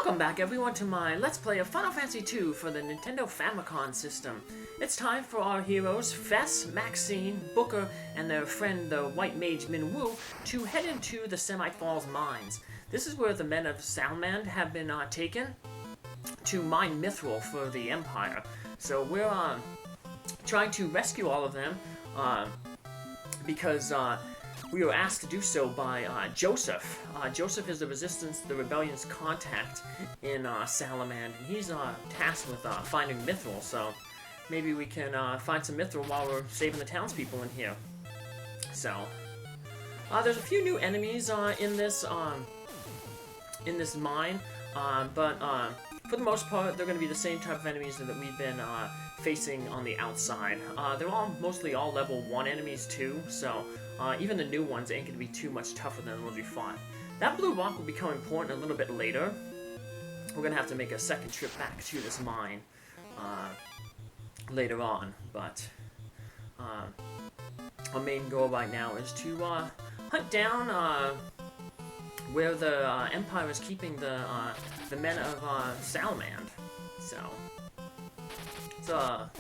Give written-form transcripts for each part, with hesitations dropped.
Welcome back everyone to my Let's Play of Final Fantasy II for the Nintendo Famicom system. It's time for our heroes, Fess, Maxine, Booker, and their friend the White Mage Minwu to head into the Semite Falls Mines. This is where the men of Salamand have been taken to mine mythril for the Empire. So we're trying to rescue all of them because we were asked to do so by Joseph. Joseph is the Rebellion's contact in Salamand, and he's tasked with finding mithril, so maybe we can find some mithril while we're saving the townspeople in here. So, there's a few new enemies in this mine, but for the most part, they're going to be the same type of enemies that we've been facing on the outside. They're mostly all level 1 enemies too, so even the new ones ain't going to be too much tougher than the ones we fought. That blue rock will become important a little bit later. We're going to have to make a second trip back to this mine later on, but our main goal right now is to hunt down where the Empire is keeping the men of Salamand. So, it's a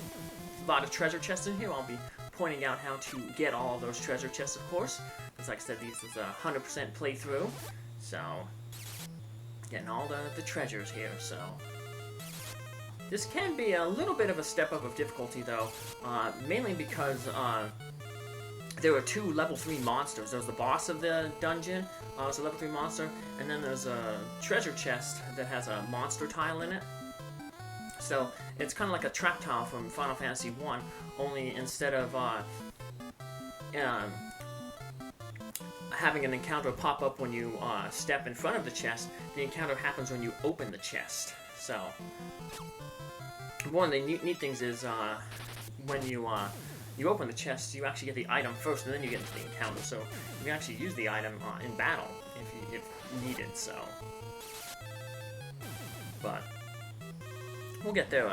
lot of treasure chests in here. I'll be pointing out how to get all of those treasure chests, of course. Because like I said, this is a 100% playthrough. So, getting all the treasures here, so. This can be a little bit of a step up of difficulty, though. Mainly because there are 2 level 3 monsters. There's the boss of the dungeon, it's a level 3 monster, and then there's a treasure chest that has a monster tile in it. So it's kind of like a trap tile from Final Fantasy 1, only instead of having an encounter pop up when you step in front of the chest, the encounter happens when you open the chest. So one of the neat things is when you open the chest, you actually get the item first, and then you get into the encounter. So you can actually use the item in battle if needed. So, but we'll get there.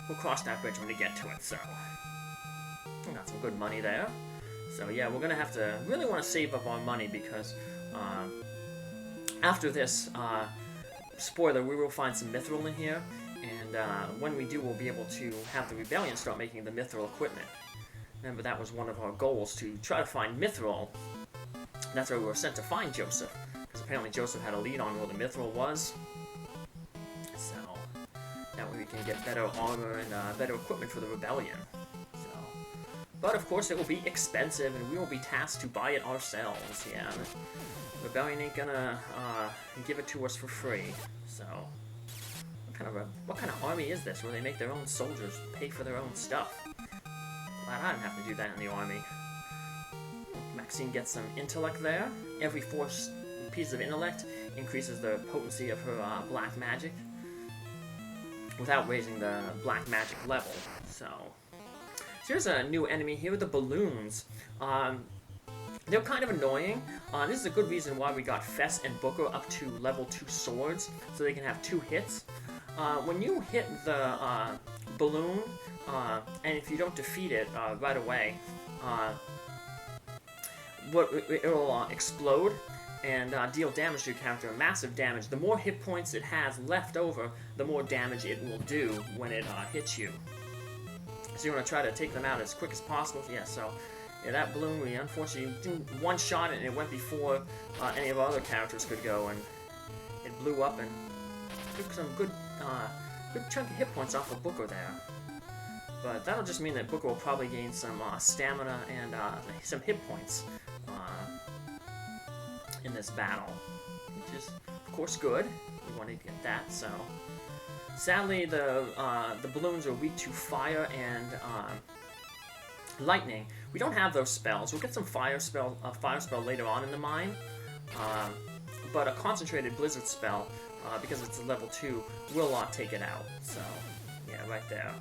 We'll cross that bridge when we get to it. So we got some good money there. So yeah, we're gonna have to really want to save up our money because after this, spoiler, we will find some mithril in here. And when we do, we'll be able to have the Rebellion start making the mithril equipment. Remember, that was one of our goals, to try to find mithril. That's why we were sent to find Joseph, because apparently Joseph had a lead on where the mithril was. So, that way we can get better armor and better equipment for the Rebellion. So, but of course it will be expensive, and we will be tasked to buy it ourselves. Yeah, the Rebellion ain't gonna give it to us for free. So, what kind of army is this, where they make their own soldiers pay for their own stuff? Glad I didn't have to do that in the army. Maxine gets some intellect there. Every 4 pieces of intellect increases the potency of her black magic without raising the black magic level. So here's a new enemy here, the balloons. They're kind of annoying. This is a good reason why we got Fess and Booker up to level 2 swords, so they can have 2 hits. When you hit the balloon, and if you don't defeat it right away, it'll explode and deal damage to your character, massive damage. The more hit points it has left over, the more damage it will do when it hits you. So you want to try to take them out as quick as possible. Yeah, so yeah, that balloon, we unfortunately didn't one-shot it, and it went before any of our other characters could go, and it blew up and took some good chunk of hit points off of Booker there. But that'll just mean that Booker will probably gain some stamina and some hit points in this battle, which is, of course, good. We want to get that, so. Sadly, the balloons are weak to fire and lightning. We don't have those spells. We'll get some fire spell later on in the mine, but a concentrated blizzard spell, because it's a level 2, will take it out. So, yeah, right there.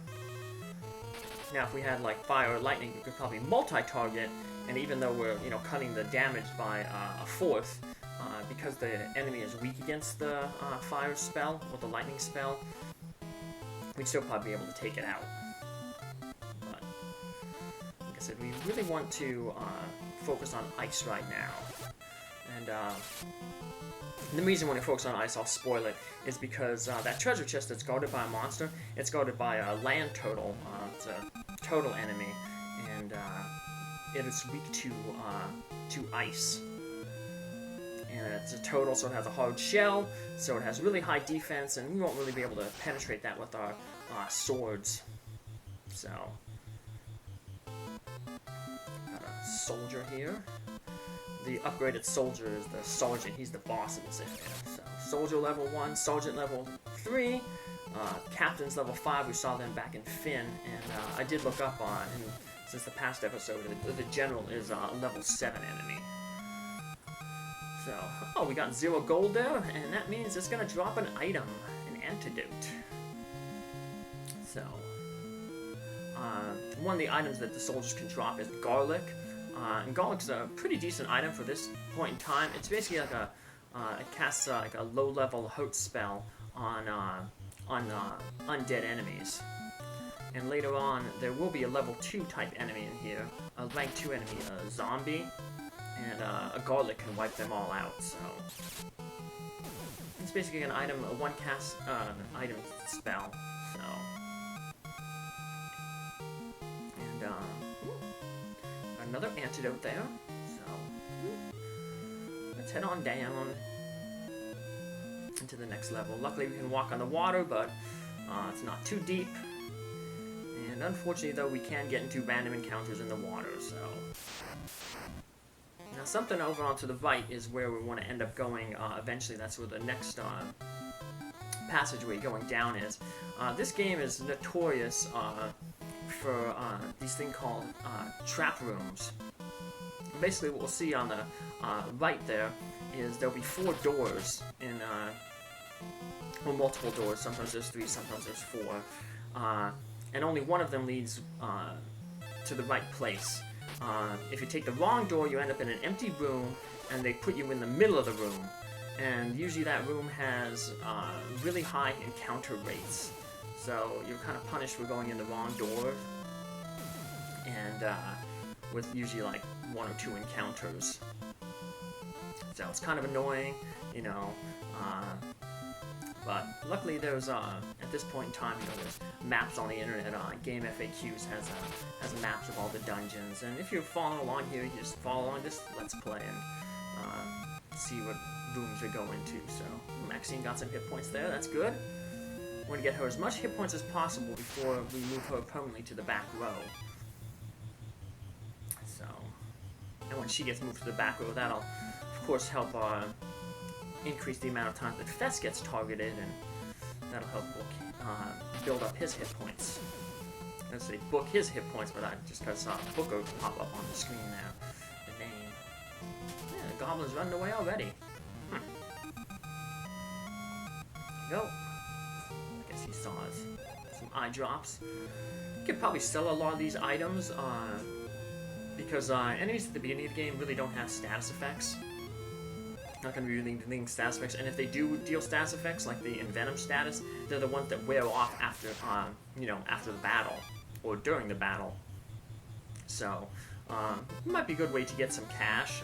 Now, if we had like fire or lightning, we could probably multi-target, and even though we're cutting the damage by a 4th, because the enemy is weak against the fire spell or the lightning spell, we'd still probably be able to take it out. But like I said, we really want to focus on ice right now, and And the reason when I focus on ice, I'll spoil it, is because that treasure chest that's guarded by a monster, it's guarded by a land turtle. It's a turtle enemy, and it is weak to ice. And it's a turtle, so it has a hard shell, so it has really high defense, and we won't really be able to penetrate that with our swords. So, got a soldier here. The upgraded soldier is the sergeant. He's the boss of this area. So, soldier level 1, sergeant level 3, captain's level 5. We saw them back in Finn, and I did look up on, and since the past episode, the general is a level 7 enemy. So, oh, we got 0 gold there, and that means it's going to drop an item, an antidote. So, one of the items that the soldiers can drop is garlic. And garlic's a pretty decent item for this point in time. It's basically like it casts like a low-level hurt spell on undead enemies. And later on, there will be a level 2 type enemy in here, a rank 2 enemy, a zombie, and a garlic can wipe them all out. So it's basically an item, a one-cast item spell. So. And another antidote there. So let's head on down into the next level. Luckily, we can walk on the water, but it's not too deep. And unfortunately, though, we can get into random encounters in the water. So now, something over onto the right is where we want to end up going. Eventually, that's where the next passageway going down is. This game is notorious for these things called trap rooms. Basically, what we'll see on the right there is there'll be 4 doors in, well, multiple doors. Sometimes there's 3, sometimes there's 4, and only one of them leads to the right place. If you take the wrong door, you end up in an empty room, and they put you in the middle of the room. And usually that room has really high encounter rates. So you're kind of punished for going in the wrong door, and with usually like 1 or 2 encounters. So it's kind of annoying, you know. But luckily, there's at this point in time, you know, there's maps on the internet. Game FAQs has maps of all the dungeons, and if you're following along here, you just follow along this Let's Play and see what rooms we go into. So Maxine got some hit points there. That's good. We want to get her as much hit points as possible before we move her permanently to the back row. So, and when she gets moved to the back row, that'll, of course, help increase the amount of time that Fess gets targeted, and that'll help build up his hit points. Let's say book his hit points, but I just got saw Booker pop up on the screen now. The name. Yeah, the goblin's running away already. Go. I guess he saw us. Some eye drops. You could probably sell a lot of these items because enemies at the beginning of the game really don't have status effects. Not going to be really dealing status effects, and if they do deal status effects, like the Envenom status, they're the ones that wear off after, you know, after the battle, or during the battle. So, it might be a good way to get some cash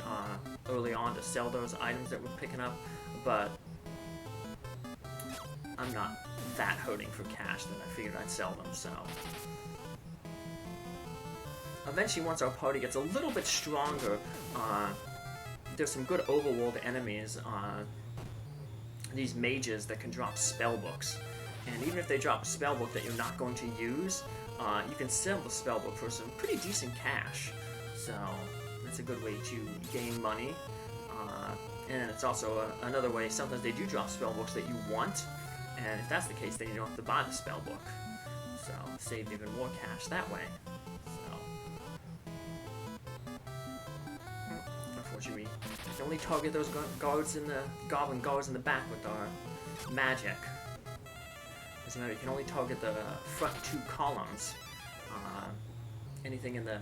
early on to sell those items that we're picking up, but I'm not that hurting for cash that I figured I'd sell them, so. Eventually, once our party gets a little bit stronger, there's some good overworld enemies, these mages that can drop spellbooks. And even if they drop a spellbook that you're not going to use, you can sell the spellbook for some pretty decent cash. So that's a good way to gain money. And it's also another way, sometimes they do drop spellbooks that you want, and if that's the case, then you don't have to buy the spellbook. So save even more cash that way. Unfortunately, we can only target those guards in the goblin guards in the back with our magic. As a matter, you can only target the front 2 columns. Anything in the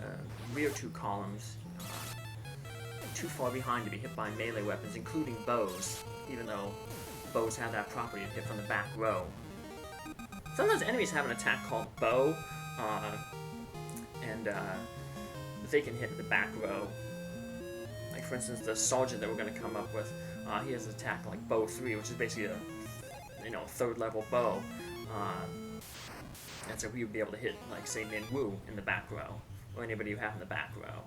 rear 2 columns, too far behind to be hit by melee weapons, including bows. Even though bows have that property to hit from the back row. Sometimes enemies have an attack called bow, and they can hit the back row. Like, for instance, the sergeant that we're going to come up with, He has an attack like bow 3, which is basically a, you know, 3rd level bow. And so he would be able to hit, like, say, Minwu in the back row, or anybody you have in the back row.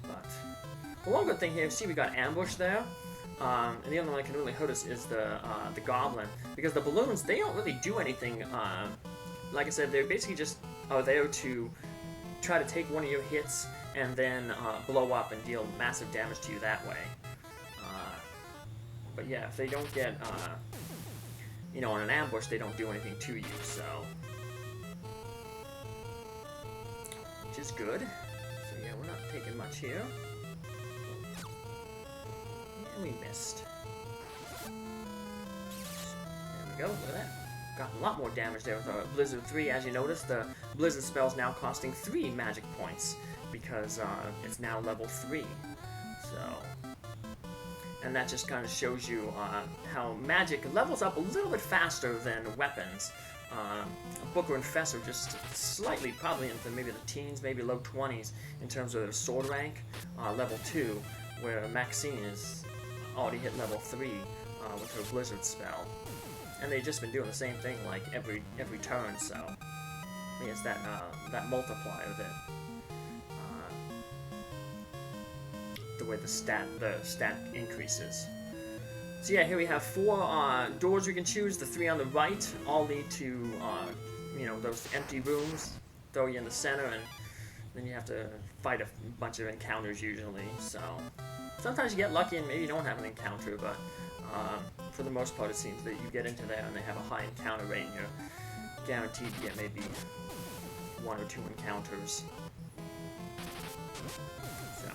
But one good thing here, see, we got ambush there. And the other one that can really hurt us is the goblin, because the balloons, they don't really do anything. Like I said, they're basically just are there to try to take one of your hits and then blow up and deal massive damage to you that way. But yeah, if they don't get, you know, on an ambush, they don't do anything to you, so. Which is good. So yeah, we're not taking much here. And we missed. There we go, look at that. Got a lot more damage there with our Blizzard 3. As you notice, the Blizzard spell is now costing 3 magic points because it's now level 3. So, and that just kind of shows you how magic levels up a little bit faster than weapons. Booker and Fess are just slightly, probably into maybe the teens, maybe low 20s in terms of their sword rank, level 2, where Maxine is already hit level 3 with her Blizzard spell. And they've just been doing the same thing like every turn, so I mean, it's that multiplier that the way the stat increases. So yeah, here we have 4 doors we can choose. The 3 on the right all lead to you know, those empty rooms. Throw you in the center, and then you have to fight a bunch of encounters usually. So sometimes you get lucky and maybe you don't have an encounter, but for the most part it seems that you get into there and they have a high encounter rate and you're guaranteed to get maybe 1 or 2 encounters. So.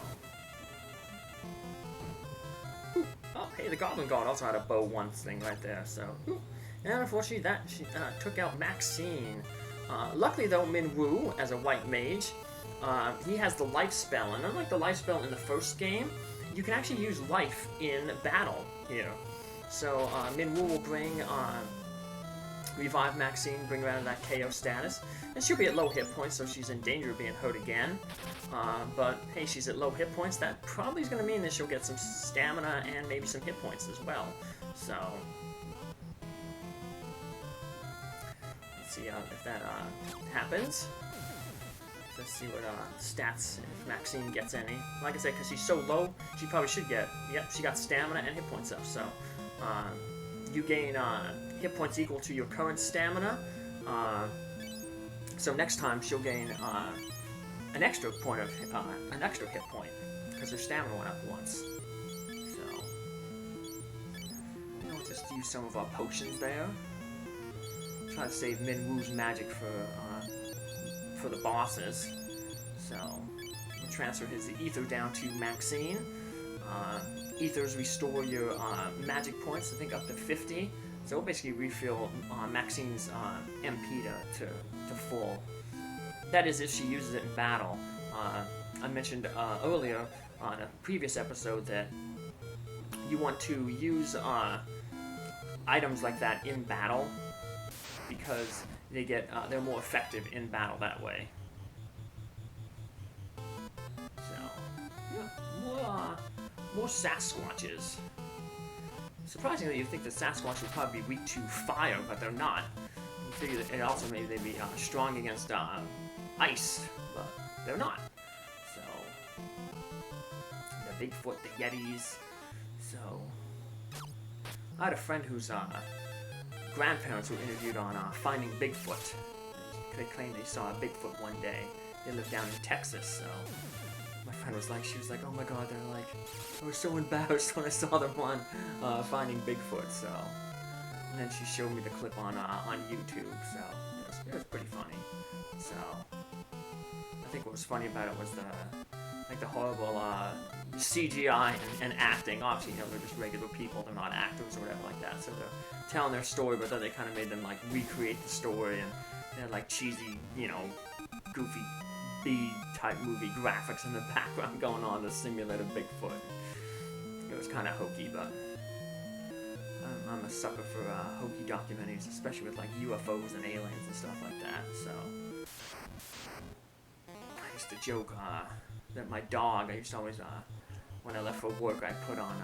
Ooh. Oh, hey, the Goblin Guard also had a bow 1 thing right there, so. Ooh. And unfortunately that she took out Maxine. Luckily though, Minwu, as a white mage, he has the life spell, and unlike the life spell in the first game, you can actually use life in battle here. So Minwu will bring, revive Maxine, bring her out of that KO status, and she'll be at low hit points, so she's in danger of being hurt again. But hey, she's at low hit points. That probably is going to mean that she'll get some stamina and maybe some hit points as well. So let's see if that happens. Let's see what stats, if Maxine gets any. Like I said, because she's so low, she probably should get, yep, she got stamina and hit points up. So you gain hit points equal to your current stamina. So next time she'll gain an extra point of an extra hit point because her stamina went up once. So we'll just use some of our potions there. Try to save Minwu's magic for the bosses. So we'll transfer his ether down to Maxine. Ethers restore your magic points, I think up to 50. So we'll basically refill Maxine's MP to full. That is if she uses it in battle. I mentioned earlier on a previous episode that you want to use items like that in battle because they get they're more effective in battle that way. So yeah, more Sasquatches. Surprisingly, you'd think the Sasquatch would probably be weak to fire, but they're not. You figure that it also maybe they'd be strong against ice, but they're not. So the Bigfoot, the Yetis. So I had a friend whose grandparents were interviewed on Finding Bigfoot. They claimed they saw a Bigfoot one day. They lived down in Texas, so my friend was like, she was like, oh my god, they're like, I was so embarrassed when I saw them on Finding Bigfoot, so. And then she showed me the clip on YouTube, so it was pretty funny. So I think what was funny about it was the horrible CGI and acting. Obviously, you know, they're just regular people, they're not actors or whatever like that, so they're telling their story, but then they kind of made them like recreate the story, and they had like cheesy, you know, goofy B-type movie graphics in the background going on to simulate a Bigfoot. It was kind of hokey, but I'm a sucker for hokey documentaries, especially with like UFOs and aliens and stuff like that. So I used to joke that my dog, I used to always, when I left for work, I put on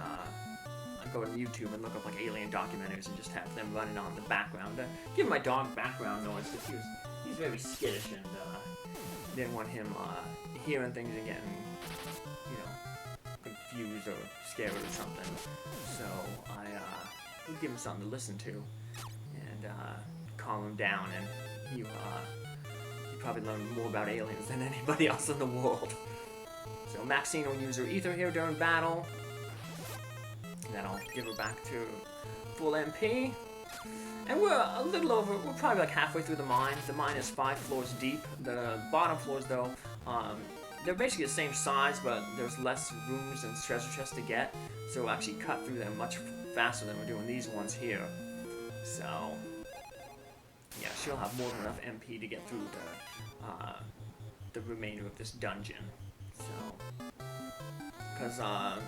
go to YouTube and look up like alien documentaries and just have them running on the background. Give my dog background noise because he's very skittish and didn't want him hearing things and getting, you know, confused or scared or something. So I would give him something to listen to and calm him down, and he probably learn more about aliens than anybody else in the world. So Maxine will use her ether here during battle. And then I'll give her back to full MP. And we're a little over, we're probably like halfway through the mine. The mine is 5 floors deep. The bottom floors though, they're basically the same size, but there's less rooms and treasure chests to get. So we'll actually cut through them much faster than we're doing these ones here. So, yeah, she'll have more than enough MP to get through the remainder of this dungeon. So, because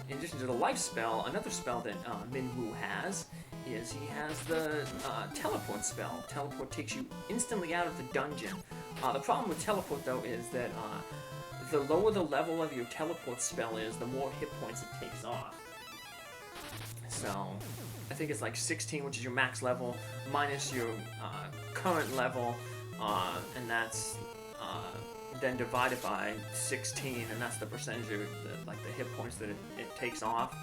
in addition to the life spell, another spell that Minwu has is he has the teleport spell. Teleport takes you instantly out of the dungeon. The problem with teleport though is that the lower the level of your teleport spell is, the more hit points it takes off. So, I think it's like 16, which is your max level, minus your current level, and that's then divided by 16, and that's the percentage of the hit points that it takes off.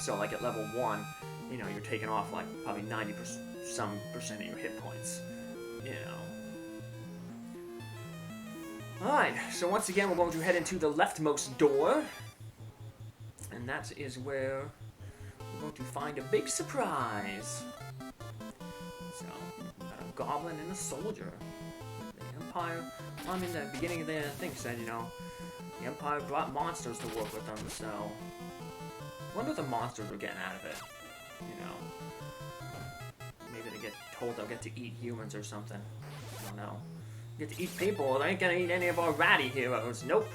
So like at level 1, you know, you're taking off like probably 90% of your hit points, you know. Alright, so once again we're going to head into the leftmost door, and that is where we're going to find a big surprise. So, we've got a goblin and a soldier. The Empire, I mean, the beginning of the thing said, you know, the Empire brought monsters to work with them, so I wonder what the monsters were getting out of it, you know. Maybe they get told they'll get to eat humans or something. I don't know. Get to eat people, they ain't gonna eat any of our ratty heroes. Nope.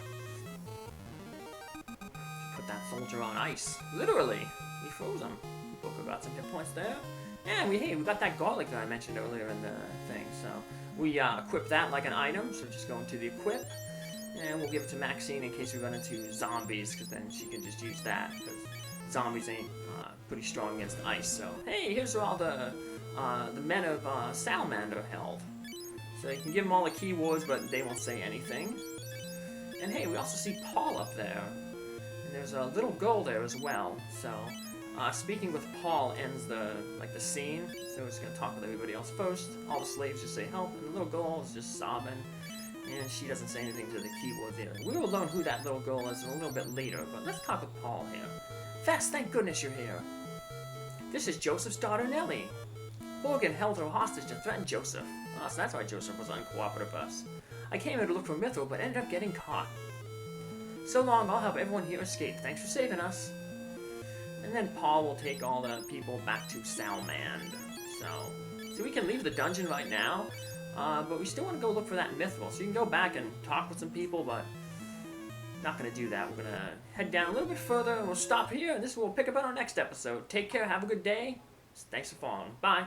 Put that soldier on ice. Literally. We froze him. Booker got some hit points there. And we got that garlic that I mentioned earlier in the thing, so we equip that like an item, so just go into the equip, and we'll give it to Maxine in case we run into zombies, because then she can just use that, because zombies ain't pretty strong against ice. So, hey, here's where all the men of Salamand are held. So you can give them all the keywords, but they won't say anything. And hey, we also see Paul up there, and there's a little girl there as well, so speaking with Paul ends the scene, so we're just going to talk with everybody else first. All the slaves just say help, and the little girl is just sobbing, and she doesn't say anything to the keyboard there. We will learn who that little girl is a little bit later, but let's talk with Paul here. Fess, thank goodness you're here. This is Joseph's daughter, Nellie. Morgan held her hostage and threatened Joseph. Oh, so that's why Joseph was uncooperative with us. I came here to look for mithril, but ended up getting caught. So long, I'll help everyone here escape. Thanks for saving us. And then Paul will take all the people back to Salamand. So we can leave the dungeon right now, but we still want to go look for that mithril. So you can go back and talk with some people, but not going to do that. We're going to head down a little bit further, and we'll stop here, and this will pick up on our next episode. Take care, have a good day. Thanks for following. Bye.